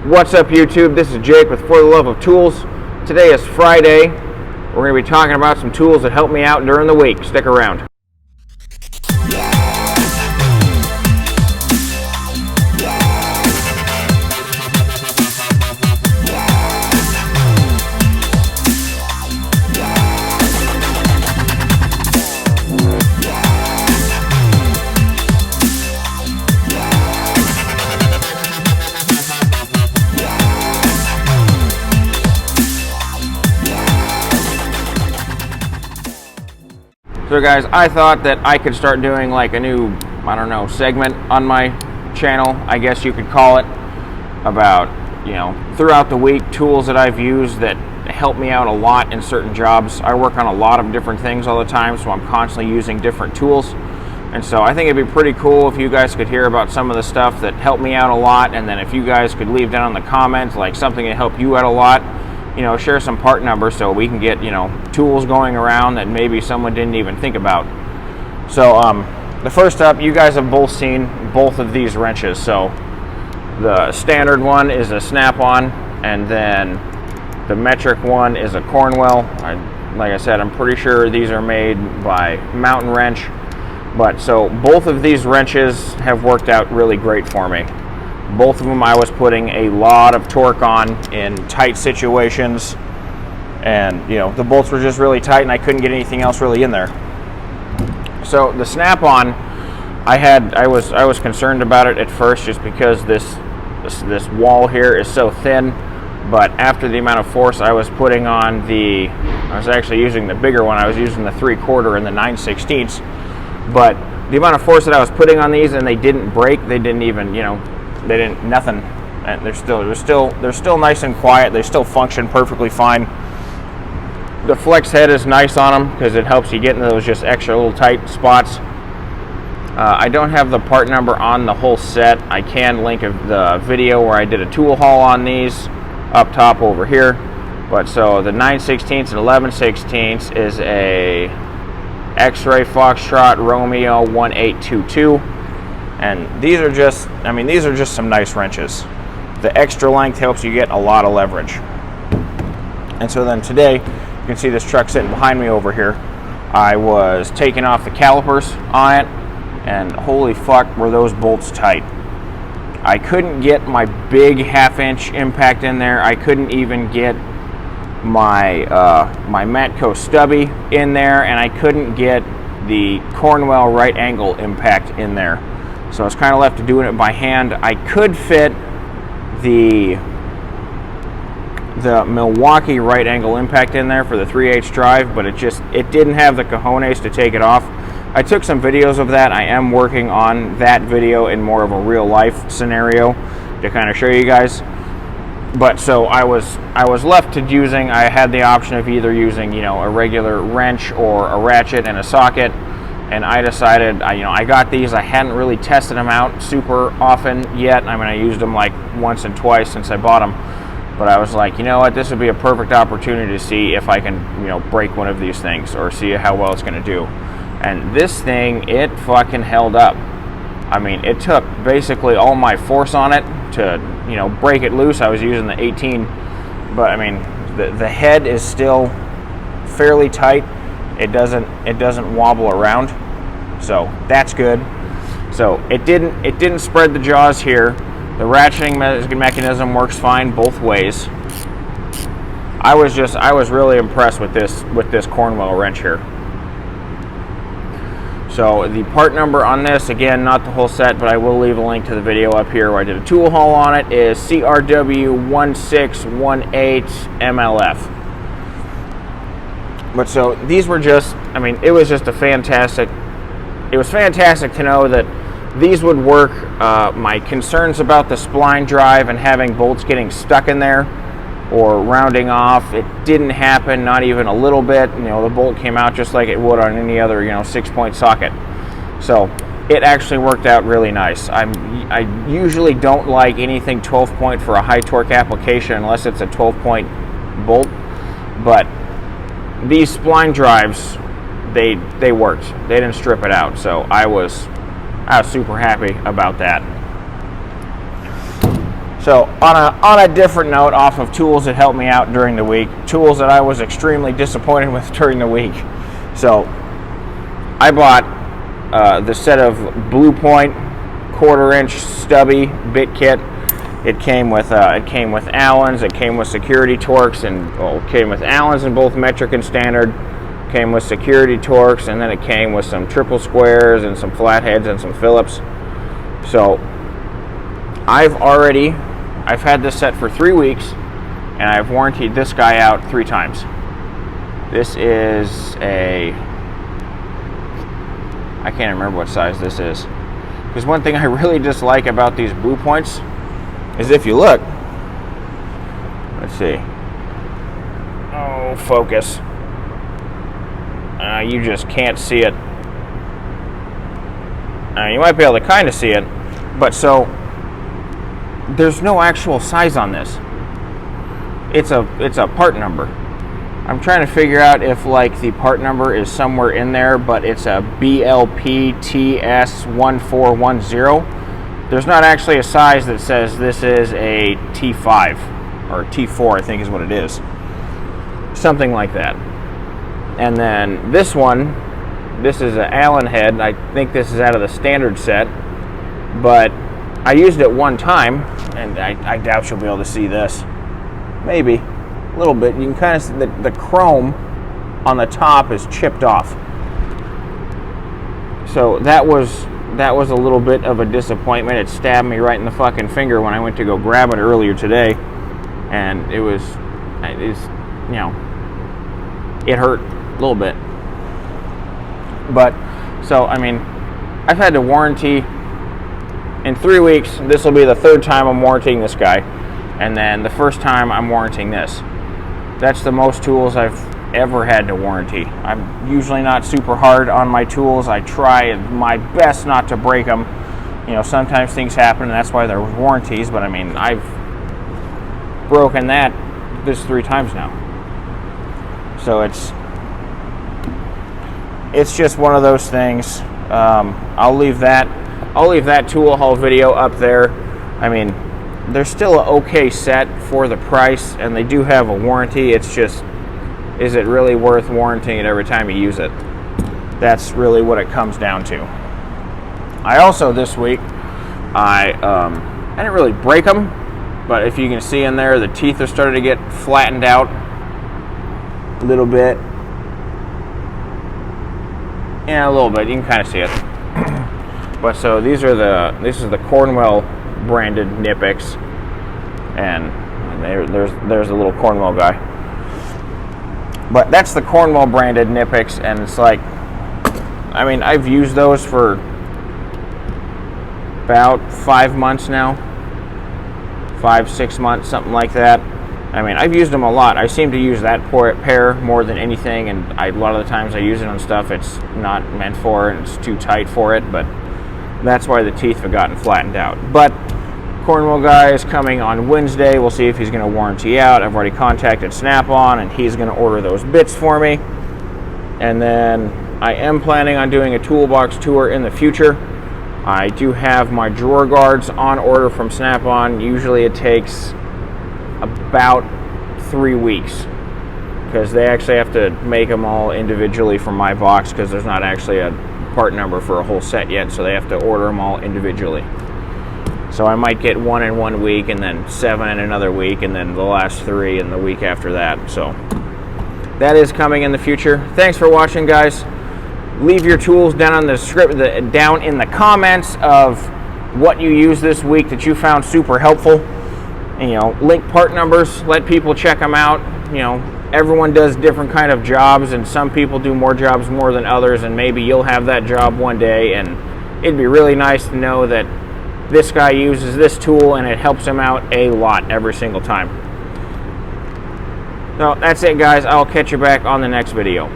What's up, YouTube? This is Jake with For the Love of Tools. Today is Friday. We're going to be talking about some tools that help me out during the week. Stick around. So guys, I thought that I could start doing like a new, segment on my channel, I guess you could call it, about, throughout the week, tools that I've used that help me out a lot in certain jobs. I work on a lot of different things all the time, so I'm constantly using different tools. And so I think it'd be pretty cool if you guys could hear about some of the stuff that helped me out a lot, and then if you guys could leave down in the comments like something that helped you out a lot. Share some part numbers so we can get, tools going around that maybe someone didn't even think about. So, the first up, you guys have both seen both of these wrenches. So, the standard one is a snap-on, and then the metric one is a Cornwell. Like I said, I'm pretty sure these are made by Mountain Wrench. But, so, both of these wrenches have worked out really great for me. Both of them I was putting a lot of torque on in tight situations, and the bolts were just really tight and I couldn't get anything else really in there. So the snap-on, I was concerned about it at first just because this wall here is so thin, but after the amount of force I was putting on I was actually using the bigger one. I was using the 3/4 and the 9/16, but the amount of force that I was putting on these, and they didn't break, they didn't even, they didn't, nothing, and they're still nice and quiet. They still function perfectly fine. The flex head is nice on them because it helps you get into those just extra little tight spots. I don't have the part number on the whole set. I can link the video where I did a tool haul on these up top over here. But so the 9/16 and 11/16 is a X-Ray Foxtrot Romeo 1822. And these are just some nice wrenches. The extra length helps you get a lot of leverage. And so then today, you can see this truck sitting behind me over here. I was taking off the calipers on it, and holy fuck, were those bolts tight. I couldn't get my big 1/2-inch impact in there. I couldn't even get my Matco stubby in there, and I couldn't get the Cornwell right angle impact in there. So I was kind of left to doing it by hand. I could fit the Milwaukee right angle impact in there for the 3/8 drive, but it didn't have the cojones to take it off. I took some videos of that. I am working on that video in more of a real life scenario to kind of show you guys. But so I was left to using, I had the option of either using, a regular wrench or a ratchet and a socket. And I decided, I got these. I hadn't really tested them out super often yet. I used them like once and twice since I bought them. But I was like, you know what, this would be a perfect opportunity to see if I can, break one of these things or see how well it's going to do. And this thing, it fucking held up. It took basically all my force on it to, break it loose. I was using the 18, but the head is still fairly tight. It doesn't wobble around, so that's good. So it didn't spread the jaws here. The ratcheting mechanism works fine both ways. I was really impressed with this Cornwell wrench here. So the part number on this, again, not the whole set, but I will leave a link to the video up here where I did a tool haul on it, is CRW1618 MLF. But so these were just, it was just fantastic to know that these would work. My concerns about the spline drive and having bolts getting stuck in there or rounding off, it didn't happen, not even a little bit. The bolt came out just like it would on any other, 6-point socket. So it actually worked out really nice. I usually don't like anything 12-point for a high torque application unless it's a 12-point bolt, but these spline drives, they worked. They didn't strip it out, so I was super happy about that. So on a different note, off of tools that helped me out during the week, tools that I was extremely disappointed with during the week. So I bought the set of Blue Point 1/4-inch stubby bit kit. It came with Allens, it came with security Torx, and it came with Allens in both metric and standard. Came with security Torx, and then it came with some triple squares and some flatheads and some Phillips. So I've had this set for 3 weeks, and I've warrantied this guy out 3 times. This is I can't remember what size this is. Because one thing I really dislike about these Blue Points is if you look, let's see. Oh, focus. You just can't see it. You might be able to kind of see it, but so there's no actual size on this. It's a part number. I'm trying to figure out if like the part number is somewhere in there, but it's a BLPTS1410. There's not actually a size that says this is a T5 or T4, I think is what it is. Something like that. And then this one, this is an Allen head. I think this is out of the standard set, but I used it one time, and I doubt you'll be able to see this. Maybe a little bit. You can kind of see the chrome on the top is chipped off. So that was a little bit of a disappointment. It stabbed me right in the fucking finger when I went to go grab it earlier today, and it hurt a little bit. But so I mean, I've had to warranty in 3 weeks. This will be the 3rd time I'm warranting this guy, and then the first time I'm warranting this. That's the most tools I've ever had to warranty. I'm usually not super hard on my tools. I try my best not to break them. You know, sometimes things happen, and that's why there are warranties. But I mean, I've broken this 3 times now. So it's just one of those things. I'll leave that tool haul video up there. I mean, they're still an okay set for the price, and they do have a warranty. It's just, is it really worth warranting it every time you use it? That's really what it comes down to. I also, this week, I didn't really break them, but if you can see in there, the teeth are starting to get flattened out a little bit. Yeah, a little bit. You can kind of see it. But so this is the Cornwell branded Knipex, and there's a little Cornwell guy. But that's the Cornwell branded Knipex, and it's like, I mean, I've used those for about 5 months now, 5-6 months, something like that. I mean, I've used them a lot. I seem to use that pair more than anything, and a lot of the times I use it on stuff it's not meant for, and it's too tight for it, but that's why the teeth have gotten flattened out. But Cornwell guy is coming on Wednesday. We'll see if he's going to warranty out. I've already contacted Snap-on, and he's going to order those bits for me. And then I am planning on doing a toolbox tour in the future. I do have my drawer guards on order from Snap-on. Usually it takes about 3 weeks, because they actually have to make them all individually from my box, because there's not actually a part number for a whole set yet, so they have to order them all individually. So I might get 1 in 1 week, and then 7 in another week, and then the last 3 in the week after that. So that is coming in the future. Thanks for watching, guys. Leave your tools down on down in the comments of what you used this week that you found super helpful. And, you know, link part numbers, let people check them out. You know, everyone does different kind of jobs, and some people do more jobs more than others, and maybe you'll have that job one day, and it'd be really nice to know that this guy uses this tool and it helps him out a lot every single time. So that's it, guys. I'll catch you back on the next video.